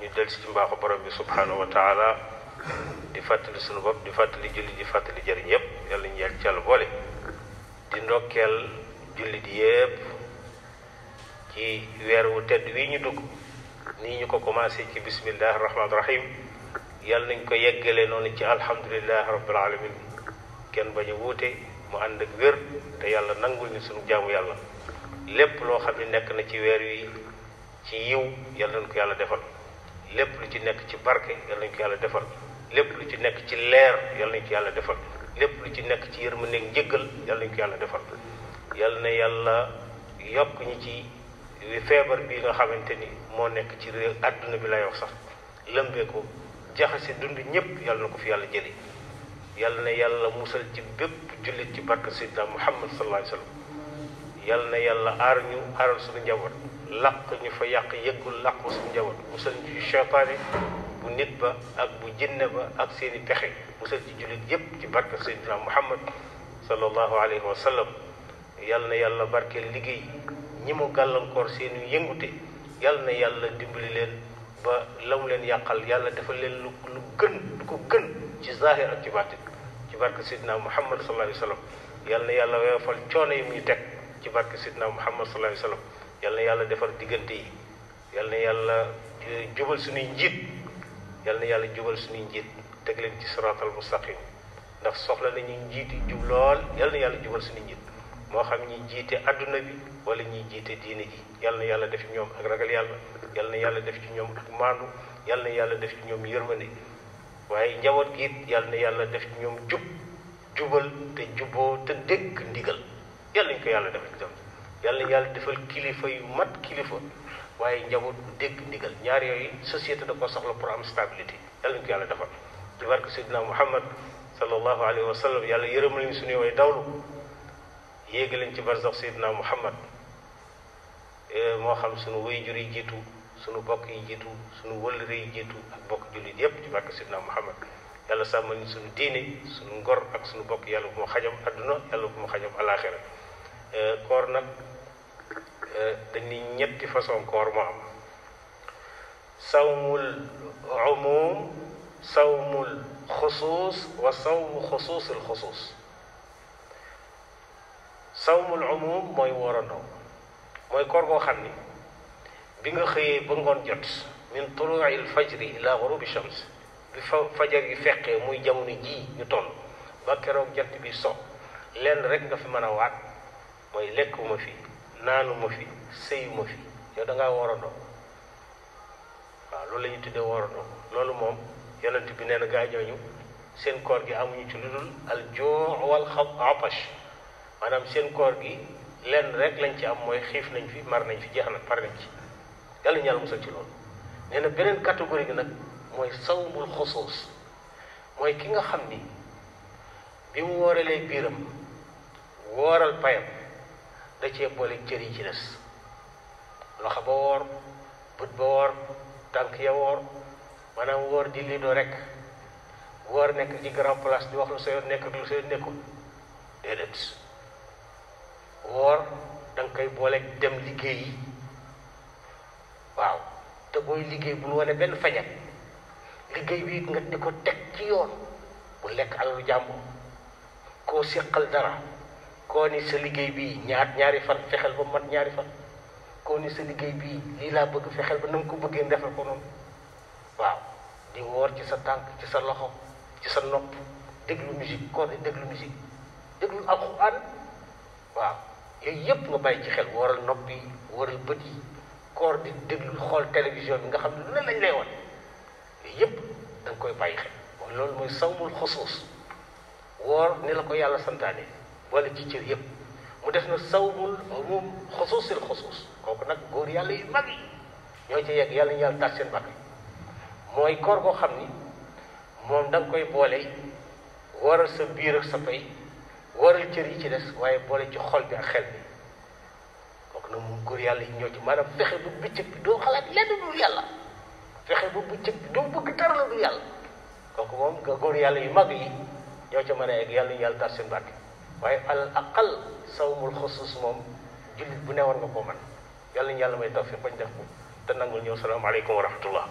ñu del si ci mbaaxu borom bi subhanahu wa taala di fàttali sunu bopp di fàttali jullit di fàttali jëriñ yépp yàlla ñu yàgg ci yàlla boole di ndokkeel jullit yépp ci weer wu tedd wi ñu dugg nii ñu ko commencé ci bismillahi rahmaani rahim yàlla nañ ko yeggale noonu ci alhamdulillahi rabbil alamin kenn bañ a wuute mu ànd ak wér te yàlla nangul ñu sunu jaamu yàlla lépp loo xam ne nekk na ci weer wi ci yiw yàlla nañ ko yàlla defal lépp lu ci nekk ci barke yàlla nañ ko yàlla defal lépp lu ci nekk ci leer yàlla nañ ko yàlla defal lépp lu ci nekk ci yërmande njëggal yàlla nañ ko yàlla defal yàlla na yàlla yokk ñi ci feebar bi nga xamante ni moo nekk ci réew àdduna bi lay wax sax lëmbee ko jaxase dund ñépp yàlla na ko fi yàlla jëli yàlla na yàlla musal ci bépp jullit ci barke Seydina Muhammad sallallahu alayhi wa sallam yàlla na yàlla aar ñu aaral suñu njaboot làq ñu fa yàq yëggul làq suñu njaboot musal ñu ci seytaane bu nit ba ak bu jinne ba ak seeni pexe musal ci jullit yépp ci barke Seydina Muhammad sallallahu alayhi wa sallam yàlla na yàlla barkeel liggéey ñi mu gàllankoor seeni yëngute yàlla na yàlla dimbali leen ba la mu leen yàqal yàlla defal leen lu gën ci zahir ak ci baatin ci barke Seydina Muhammad sallallahu alayhi wa sallam yàlla na yàlla weefal coono yi mu ñu teg ci barke Seydina Muhammad sallallahu alayhi wa sallam yàlla na yàlla defar diggante yi yàlla na yàlla jubal suñuy njiit yàlla na yàlla jubal suñuy njiit teg leen ci siraatal mustaqim ndax soxla nañu njiit yi jub lool yàlla na yàlla jubal suñuy njiit moo xam ñi jiite adduna bi wala ñiy jiite diine ji yàlla na yàlla def ci ñoom ak ragal yàlla yàlla na yàlla def ci ñoom ak maandu yàlla na yàlla def ci ñoom yërmande waaye njaboot gi it yàlla na yàlla def ci ñoom jubal te juboo te dégg ndigal yàlla nañu ko yàlla defal itam yàlla na yàlla defal kilifa yu mat kilifa waaye njaboot bu dégg ndigal ñaar yooyu société da ko soxla pour am stabilité yàlla nañu ko yàlla defal ci barke Seydina Muhammad sallallahu alayhi wa sallam yàlla yërëm lañu suñuy way dawlu yéegi leen ci barzax Seydina Muhammad moo xam suñu waajur yi jiitu suñu bokk yi jiitu suñu wëllëre yi jiitu ak bokk jullit yépp ci barke Seydina Muhammad yàlla sàmmal ñu suñu diine suñu ngor ak suñu bokk yàlla bu ma xajam adduna yàlla bu ma xajam alaxira koor nag dañuy ñetti façon koor moo am sawmul umum sawmul xusuus wa sawmu xusuusil xusuus sawmul umum mooy woorandoo mooy koor goo xam ni bi nga xëyee ba ngoon jot min tuluu'il fajri ila ghurubi shams bi fajar yi feqee muy jamono ji ñu toll ba keroog jant bi so lenn rek nga fi mën a waat mooy lekkuma fi naanuma fi sëyuma fi yow da ngaa woorandoo waaw loolu la ñu tuddee woorandoo loolu moom yonent bi nee na gaa ñooñu seen koor gi amuñu ci lu dul al juu' wal atash maanaam seen koor gi lenn rek lañ ci am mooy xiif nañ fi mar nañ fi jeex na pare nañ ci yàlla ñu yàlla musal ci loolu nee na beneen catégorie gi nag mooy sawmul xusuus mooy ki nga xam ni bi mu wooralee biiram wooral payam da cee boole cër yi ci des loxo ba woor bët ba woor tànk ya woor maanaam woor di lido rek woor nekk ci grand place di wax lu sa yoon nekk ak lu sa yoon nekkul déedéet woor da nga koy boole dem liggéey yi waaw te booy liggéey bul wane benn fajat liggéey bi nga di ko teg ci yoon bu lekk alalu jàmbur koo séqal dara koo ni sa liggéey bii ñaari fan fexeel ba mat ñaari fan koo ni sa liggéey bii lii laa bëgg fexeel ba na nga ko bëggee defal ko noonu waaw di woor ci sa tànk ci sa loxo ci sa nopp déglu musique koor di déglu musique déglu alxuraan waaw yooyu yépp nga bàyyi ci xel wooral nopp yi wooral bët yi koor di déglu xool télévision bi nga xam ne lu ne lañ lay wan yooyu yépp da nga koy bàyyi xel mooy loolu mooy sawmul xusuus woor ni la ko yàlla santaane boole ci cër yépp mu def na sawmul umum xusuusil xusuus kooku nag góor yàlla yu mag yi ñoo ci yegg yàlla ñu yàlla tax seen bakkan mooy koor goo xam ni moom da nga koy boole wooral sa biir ak sa pay wooral cër yi ci des waaye boole ci xol bi ak xel bi kooku nag moom góor yàlla yi ñoo ci maanaam fexe ba bëccëg bi doo xalaat lenn dul yàlla fexe ba bëccëg bi doo bëgg dara la dul yàlla kooku moom nga góor yàlla yu mag yi ñoo ca mën a egg yàlla ñu yàlla tax seen barke waaye al aqal sawmul xusuus moom jullit bu ne war nga koo man yàlla ñu yàlla may tawfiq bañ def ko te nangul ñëw salaamaaleykum wa rahmatullah